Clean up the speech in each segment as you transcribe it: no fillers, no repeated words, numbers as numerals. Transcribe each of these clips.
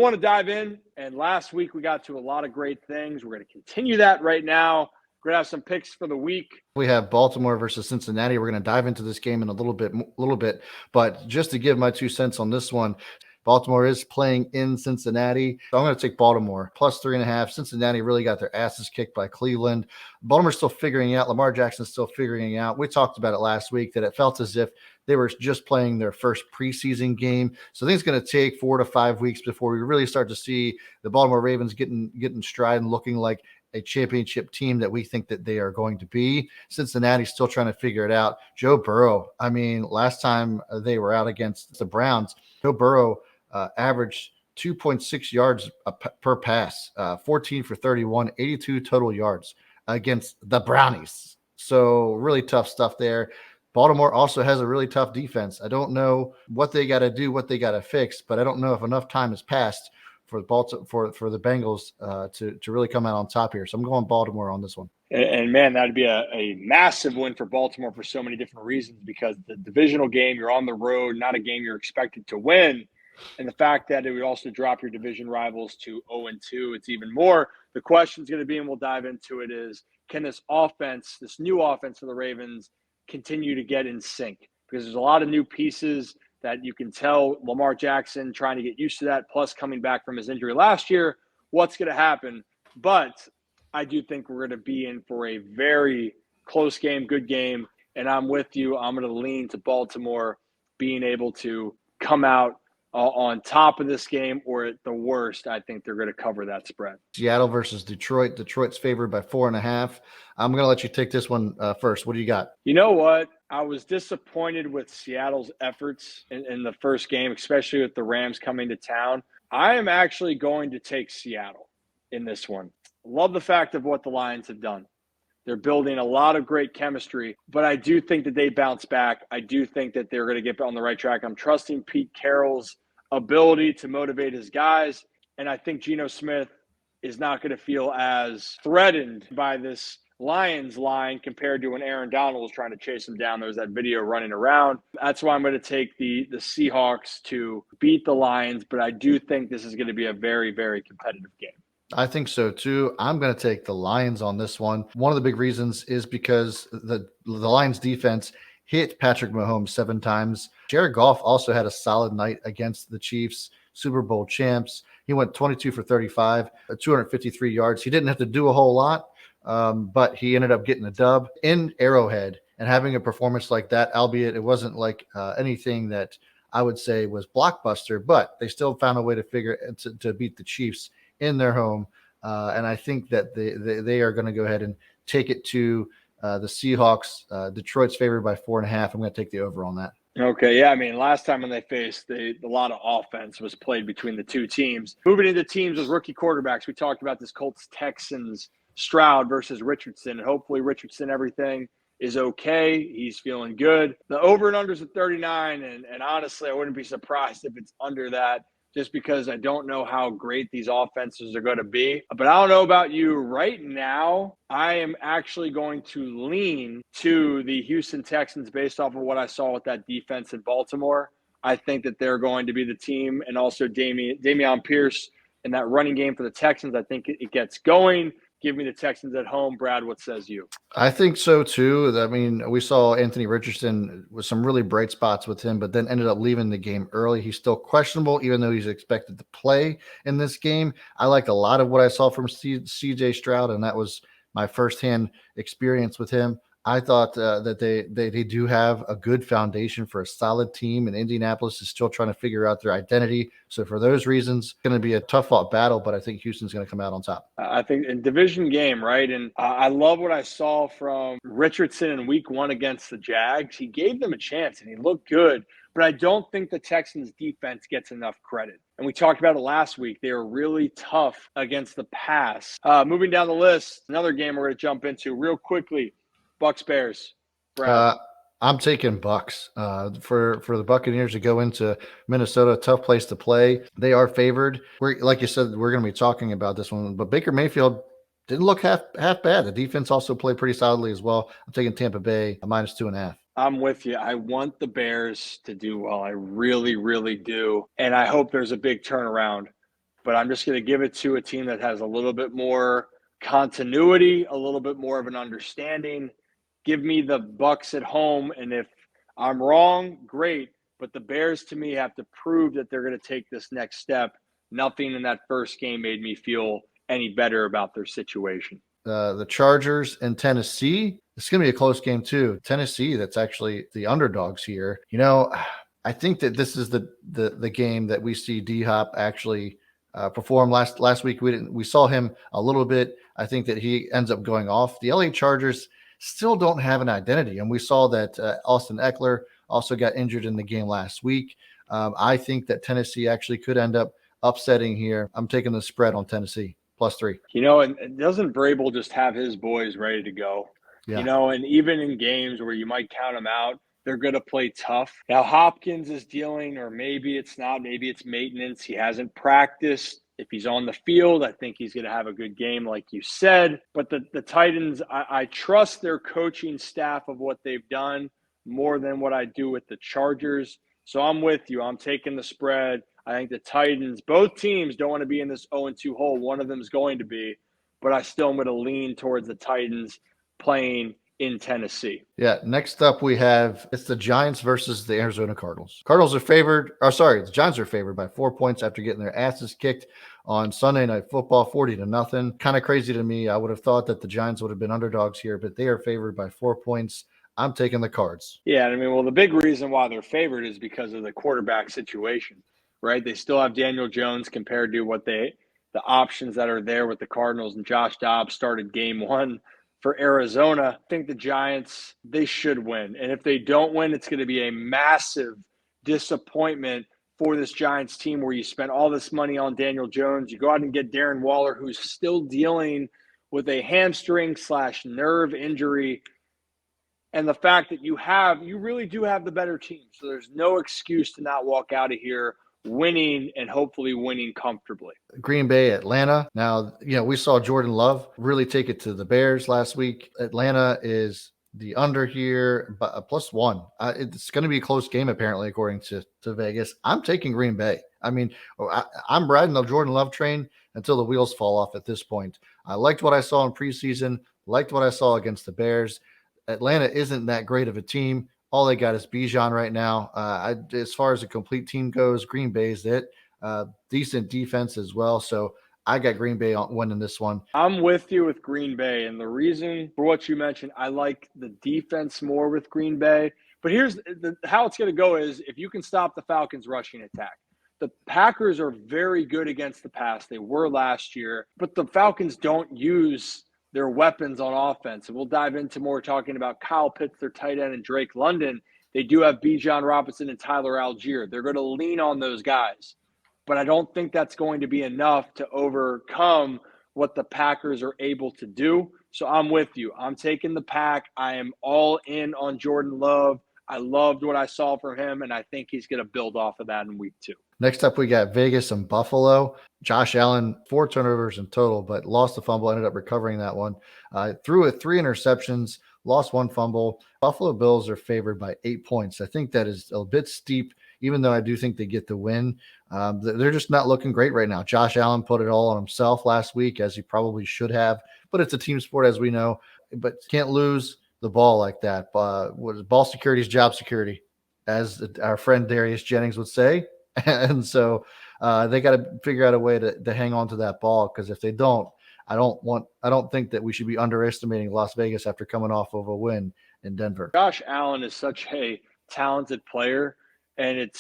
want to dive in. And last week we got to a lot of great things. We're going to continue that right now. We're going to have some picks for the week. We have Baltimore versus Cincinnati. We're going to dive into this game in a little bit. But just to give my 2 cents on this one, Baltimore is playing in Cincinnati. So I'm going to take Baltimore plus 3.5. Cincinnati really got their asses kicked by Cleveland. Baltimore's still figuring it out. Lamar Jackson's still figuring it out. We talked about it last week that it felt as if they were just playing their first preseason game. So I think it's going to take 4 to 5 weeks before we really start to see the Baltimore Ravens getting stride and looking like a championship team that we think that they are going to be. Cincinnati's still trying to figure it out. Joe Burrow, I mean, last time they were out against the Browns, Joe Burrow averaged 2.6 yards per pass, 14 for 31, 82 total yards against the Brownies. So really tough stuff there. Baltimore also has a really tough defense. I don't know what they got to do, what they got to fix, but I don't know if enough time has passed for the Bengals to really come out on top here. So I'm going Baltimore on this one. And man, that'd be a massive win for Baltimore for so many different reasons, because the divisional game, you're on the road, not a game you're expected to win. And the fact that it would also drop your division rivals to 0-2, it's even more. The question's going to be, and we'll dive into it, is can this new offense for the Ravens continue to get in sync? Because there's a lot of new pieces that you can tell Lamar Jackson trying to get used to that, plus coming back from his injury last year, what's going to happen. But I do think we're going to be in for a very close game, good game, and I'm with you. I'm going to lean to Baltimore being able to come out on top of this game, or at the worst, I think they're going to cover that spread. Seattle versus Detroit. Detroit's favored by 4.5. I'm going to let you take this one first. What do you got? You know what? I was disappointed with Seattle's efforts in the first game, especially with the Rams coming to town. I am actually going to take Seattle in this one. Love the fact of what the Lions have done. They're building a lot of great chemistry, but I do think that they bounce back. I do think that they're going to get on the right track. I'm trusting Pete Carroll's ability to motivate his guys, and I think Geno Smith is not going to feel as threatened by this Lions line compared to when Aaron Donald was trying to chase him down. There was that video running around. That's why I'm going to take the Seahawks to beat the Lions, but I do think this is going to be a very, very competitive game. I think so too. I'm going to take the Lions on this one. One of the big reasons is because the Lions defense hit Patrick Mahomes 7 times. Jared Goff also had a solid night against the Chiefs, Super Bowl champs. He went 22 for 35, 253 yards. He didn't have to do a whole lot, but he ended up getting a dub in Arrowhead and having a performance like that, albeit it wasn't like anything that I would say was blockbuster, but they still found a way to beat the Chiefs in their home. And I think that they are going to go ahead and take it to the Seahawks. Detroit's favored by 4.5. I'm going to take the over on that. Okay, yeah, I mean, last time when they faced, a lot of offense was played between the two teams. Moving into teams with rookie quarterbacks, we talked about this Colts-Texans Stroud versus Richardson, and hopefully Richardson, everything is okay. He's feeling good. The over and unders at 39, and honestly, I wouldn't be surprised if it's under that, just because I don't know how great these offenses are going to be. But I don't know about you. Right now, I am actually going to lean to the Houston Texans based off of what I saw with that defense in Baltimore. I think that they're going to be the team, and also Dameon Pierce in that running game for the Texans. I think it gets going. Give me the Texans at home. Brad, what says you? I think so too. I mean, we saw Anthony Richardson with some really bright spots with him, but then ended up leaving the game early. He's still questionable, even though he's expected to play in this game. I liked a lot of what I saw from CJ Stroud, and that was my firsthand experience with him. I thought that they do have a good foundation for a solid team, and Indianapolis is still trying to figure out their identity. So for those reasons, it's going to be a tough-fought battle, but I think Houston's going to come out on top. I think in division game, right? And I love what I saw from Richardson in week 1 against the Jags. He gave them a chance, and he looked good. But I don't think the Texans' defense gets enough credit. And we talked about it last week. They were really tough against the pass. Moving down the list, another game we're going to jump into real quickly. Bucs Bears. Brad. I'm taking Bucs. For the Buccaneers to go into Minnesota, tough place to play. They are favored. Like you said, we're going to be talking about this one, but Baker Mayfield didn't look half bad. The defense also played pretty solidly as well. I'm taking Tampa Bay -2.5. I'm with you. I want the Bears to do well. I really, really do. And I hope there's a big turnaround but I'm just going to give it to a team that has a little bit more continuity, a little bit more of an understanding. Give me the Bucs at home, and if I'm wrong, great. But the Bears, to me, have to prove that they're going to take this next step. Nothing in that first game made me feel any better about their situation. The Chargers and Tennessee. It's going to be a close game too. Tennessee, that's actually the underdogs here. I think that this is the game that we see D-Hop actually perform. Last week we saw him a little bit. I think that he ends up going off. The LA Chargers still don't have an identity, and we saw that Austin Eckler also got injured in the game last week. I think that Tennessee actually could end up upsetting here. I'm taking the spread on Tennessee +3. And doesn't Vrabel just have his boys ready to go? Yeah. And even in games where you might count them out, they're going to play tough. Now, Hopkins is dealing, or maybe it's not. Maybe it's maintenance. He hasn't practiced. If he's on the field, I think he's going to have a good game, like you said. But the Titans, I trust their coaching staff of what they've done more than what I do with the Chargers. So I'm with you. I'm taking the spread. I think the Titans, both teams don't want to be in this 0-2 hole. One of them is going to be, but I still am going to lean towards the Titans playing in Tennessee. Yeah. Next up, it's the Giants versus the Arizona Cardinals. The Giants are favored by 4 points after getting their asses kicked on Sunday Night Football, 40-0. Kind of crazy to me. I would have thought that the Giants would have been underdogs here, but they are favored by 4 points. I'm taking the Cards. Yeah, the big reason why they're favored is because of the quarterback situation, right? They still have Daniel Jones compared to the options that are there with the Cardinals, and Josh Dobbs started game one for Arizona. I think the Giants, they should win. And if they don't win, it's going to be a massive disappointment for this Giants team where you spent all this money on Daniel Jones. You go out and get Darren Waller, who's still dealing with a hamstring/nerve injury. And the fact that you really do have the better team. So there's no excuse to not walk out of here winning and hopefully winning comfortably. Green Bay, Atlanta. Now, we saw Jordan Love really take it to the Bears last week. Atlanta is the under here, but +1. It's going to be a close game, apparently, according to Vegas. I'm taking Green Bay. I'm riding the Jordan Love train until the wheels fall off at this point. I liked what I saw in preseason, liked what I saw against the Bears. Atlanta isn't that great of a team. All they got is Bijan right now. As far as a complete team goes, Green Bay's it. Decent defense as well. So I got Green Bay winning this one. I'm with you with Green Bay. And the reason for what you mentioned, I like the defense more with Green Bay. But here's how it's going to go is if you can stop the Falcons' rushing attack. The Packers are very good against the pass. They were last year. But the Falcons don't use their weapons on offense. And we'll dive into more talking about Kyle Pitts, their tight end, and Drake London. They do have Bijan Robinson and Tyler Algier. They're going to lean on those guys. But I don't think that's going to be enough to overcome what the Packers are able to do. So I'm with you. I'm taking the Pack. I am all in on Jordan Love. I loved what I saw from him, and I think he's going to build off of that in week 2. Next up, we got Vegas and Buffalo. Josh Allen, 4 turnovers in total, but lost the fumble, ended up recovering that one. Threw it 3 interceptions, lost 1 fumble. Buffalo Bills are favored by 8 points. I think that is a bit steep, even though I do think they get the win. They're just not looking great right now. Josh Allen put it all on himself last week, as he probably should have, but it's a team sport, as we know. But can't lose the ball like that. Ball security is job security, as our friend Darius Jennings would say. And so they got to figure out a way to hang on to that ball, because if they don't, I don't think that we should be underestimating Las Vegas after coming off of a win in Denver. Josh Allen is such a talented player, and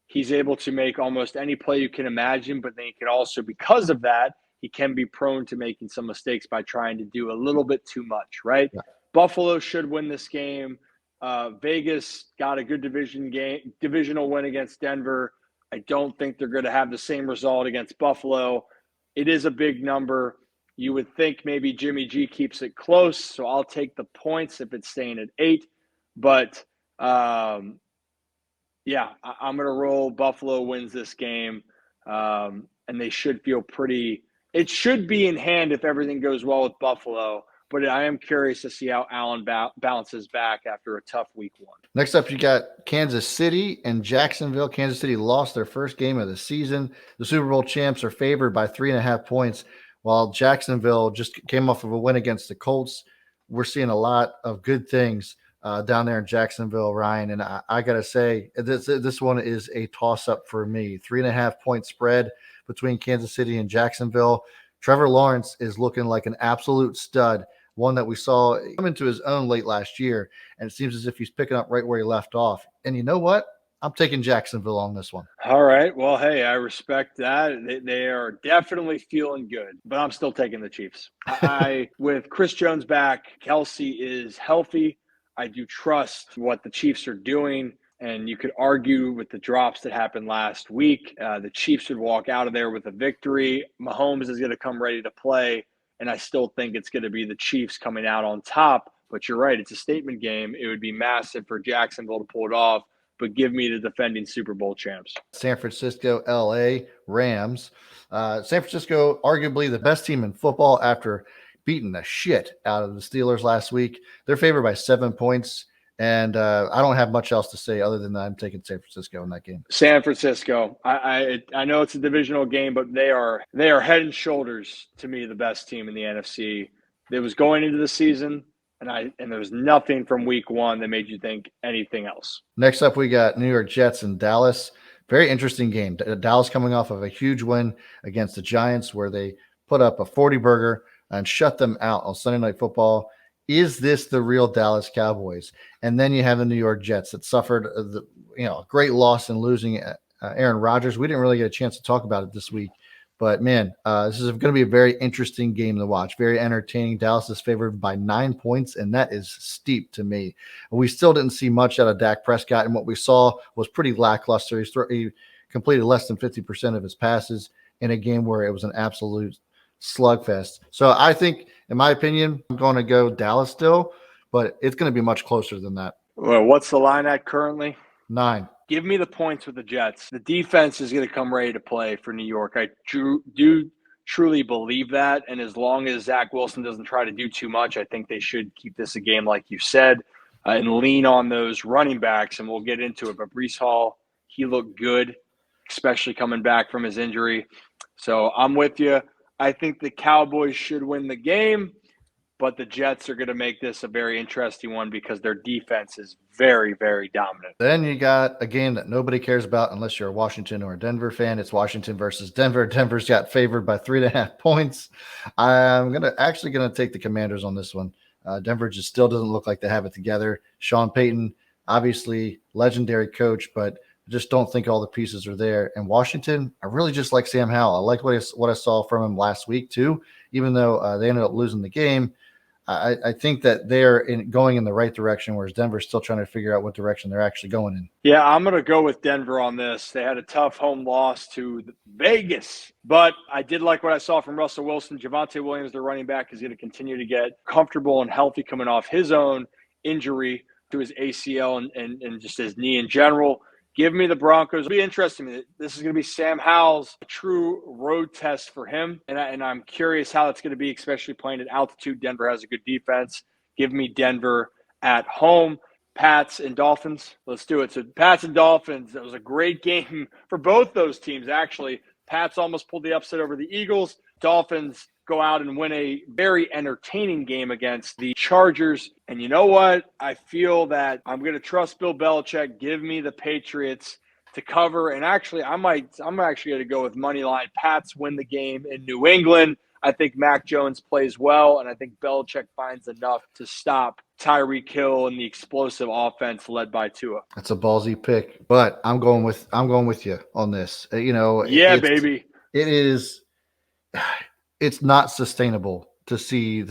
he's able to make almost any play you can imagine, but then he can also, because of that, he can be prone to making some mistakes by trying to do a little bit too much, right? Yeah. Buffalo should win this game. Vegas got a good divisional win against Denver. I don't think they're going to have the same result against Buffalo. It is a big number. You would think maybe Jimmy G keeps it close, so I'll take the points if it's staying at 8. But, I'm going to roll. Buffalo wins this game, and they should feel pretty – it should be in hand if everything goes well with Buffalo. but I am curious to see how Allen bounces back after a tough week 1. Next up, you got Kansas City and Jacksonville. Kansas City lost their first game of the season. The Super Bowl champs are favored by 3.5 points, while Jacksonville just came off of a win against the Colts. We're seeing a lot of good things down there in Jacksonville, Ryan. And I got to say, this one is a toss-up for me. 3.5 point spread between Kansas City and Jacksonville. Trevor Lawrence is looking like an absolute stud, one that we saw come into his own late last year, and it seems as if he's picking up right where he left off. And you know what? I'm taking Jacksonville on this one. All right. Well, hey, I respect that. They are definitely feeling good, but I'm still taking the Chiefs. With Chris Jones back, Kelsey is healthy. I do trust what the Chiefs are doing. And you could argue with the drops that happened last week, the Chiefs would walk out of there with a victory. Mahomes is going to come ready to play. And I still think it's going to be the Chiefs coming out on top. But you're right. It's a statement game. It would be massive for Jacksonville to pull it off. But give me the defending Super Bowl champs. San Francisco, LA, Rams. San Francisco, arguably the best team in football after beating the shit out of the Steelers last week. They're favored by 7 points. And I don't have much else to say other than that I'm taking San Francisco in that game. San Francisco. I know it's a divisional game, but they are head and shoulders to me the best team in the NFC. It was going into the season, and there was nothing from week 1 that made you think anything else. Next up, we got New York Jets and Dallas. Very interesting game. Dallas coming off of a huge win against the Giants where they put up a 40-burger and shut them out on Sunday Night Football. Is this the real Dallas Cowboys? And then you have the New York Jets that suffered a great loss in losing Aaron Rodgers. We didn't really get a chance to talk about it this week. But, man, this is going to be a very interesting game to watch, very entertaining. Dallas is favored by 9 points, and that is steep to me. We still didn't see much out of Dak Prescott, and what we saw was pretty lackluster. He completed less than 50% of his passes in a game where it was an absolute slugfest. So I think, in my opinion, I'm going to go Dallas still, but it's going to be much closer than that. Well, what's the line at currently? 9. Give me the points with the Jets. The defense is going to come ready to play for New York. I do truly believe that. And as long as Zach Wilson doesn't try to do too much, I think they should keep this a game like you said and lean on those running backs. And we'll get into it. But Breece Hall, he looked good, especially coming back from his injury. So I'm with you. I think the Cowboys should win the game, but the Jets are going to make this a very interesting one because their defense is very, very dominant. Then you got a game that nobody cares about unless you're a Washington or a Denver fan. It's Washington versus Denver. Denver's got favored by 3.5 points. I'm actually going to take the Commanders on this one. Denver just still doesn't look like they have it together. Sean Payton, obviously legendary coach, but I just don't think all the pieces are there. And Washington, I really just like Sam Howell. I liked what I saw from him last week too, even though they ended up losing the game. I think that they're going in the right direction, whereas Denver's still trying to figure out what direction they're actually going in. Yeah, I'm going to go with Denver on this. They had a tough home loss to Vegas, but I did like what I saw from Russell Wilson. Javonte Williams, their running back, is going to continue to get comfortable and healthy coming off his own injury to his ACL and just his knee in general. Give me the Broncos. It'll be interesting. This is going to be Sam Howell's true road test for him. And I'm curious how that's going to be, especially playing at altitude. Denver has a good defense. Give me Denver at home. Pats and Dolphins. Let's do it. So Pats and Dolphins, that was a great game for both those teams, actually. Pats almost pulled the upset over the Eagles. Dolphins go out and win a very entertaining game against the Chargers. And you know what? I feel that I'm going to trust Bill Belichick. Give me the Patriots to cover. And actually, I'm actually going to go with money line. Pats win the game in New England. I think Mac Jones plays well, and I think Belichick finds enough to stop Tyreek Hill and the explosive offense led by Tua. That's a ballsy pick, but I'm going with you on this. Yeah, baby. It is. It's not sustainable to see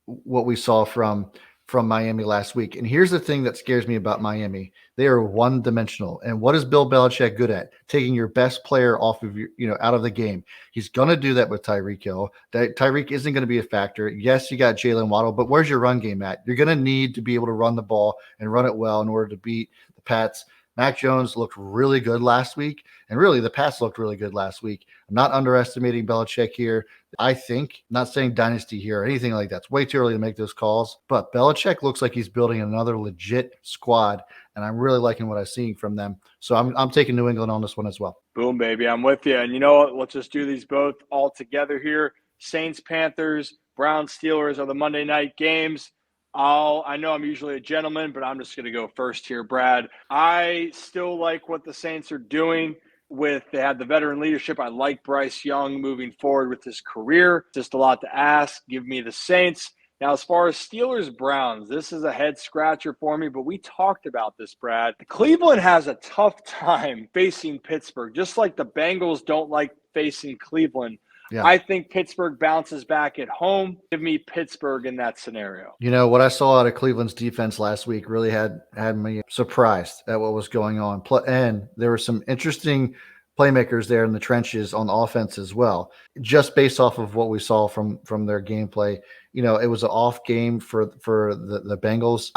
what we saw from Miami last week. And here's the thing that scares me about Miami. They are one-dimensional. And what is Bill Belichick good at? Taking your best player off of out of the game. He's going to do that with Tyreek Hill. Tyreek isn't going to be a factor. Yes, you got Jalen Waddle, but where's your run game at? You're going to need to be able to run the ball and run it well in order to beat the Pats Mac Jones looked really good last week, and really the pass looked really good last week. I'm not underestimating Belichick here. I think, not saying dynasty here or anything like that. It's way too early to make those calls, but Belichick looks like he's building another legit squad, and I'm really liking what I'm seeing from them. So I'm taking New England on this one as well. Boom, baby. I'm with you. And you know what? Let's just do these both all together here. Saints, Panthers, Browns, Steelers are the Monday night games. I know I'm usually a gentleman, but I'm just going to go first here, Brad. I still like what the Saints are doing they had the veteran leadership. I like Bryce Young moving forward with his career. Just a lot to ask. Give me the Saints. Now, as far as Steelers Browns, this is a head scratcher for me, but we talked about this, Brad. Cleveland has a tough time facing Pittsburgh, just like the Bengals don't like facing Cleveland. Yeah. I think Pittsburgh bounces back at home. Give me Pittsburgh in that scenario. You know, what I saw out of Cleveland's defense last week really had me surprised at what was going on. And there were some interesting playmakers there in the trenches on offense as well, just based off of what we saw from their gameplay. You know, it was an off game for the Bengals.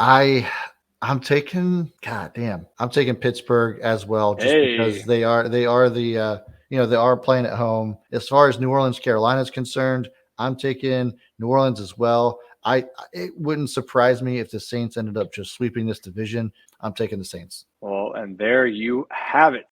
I'm taking Pittsburgh as well, just because they are the they are playing at home. As far as New Orleans, Carolina is concerned, I'm taking New Orleans as well. It wouldn't surprise me if the Saints ended up just sweeping this division. I'm taking the Saints. Well, and there you have it.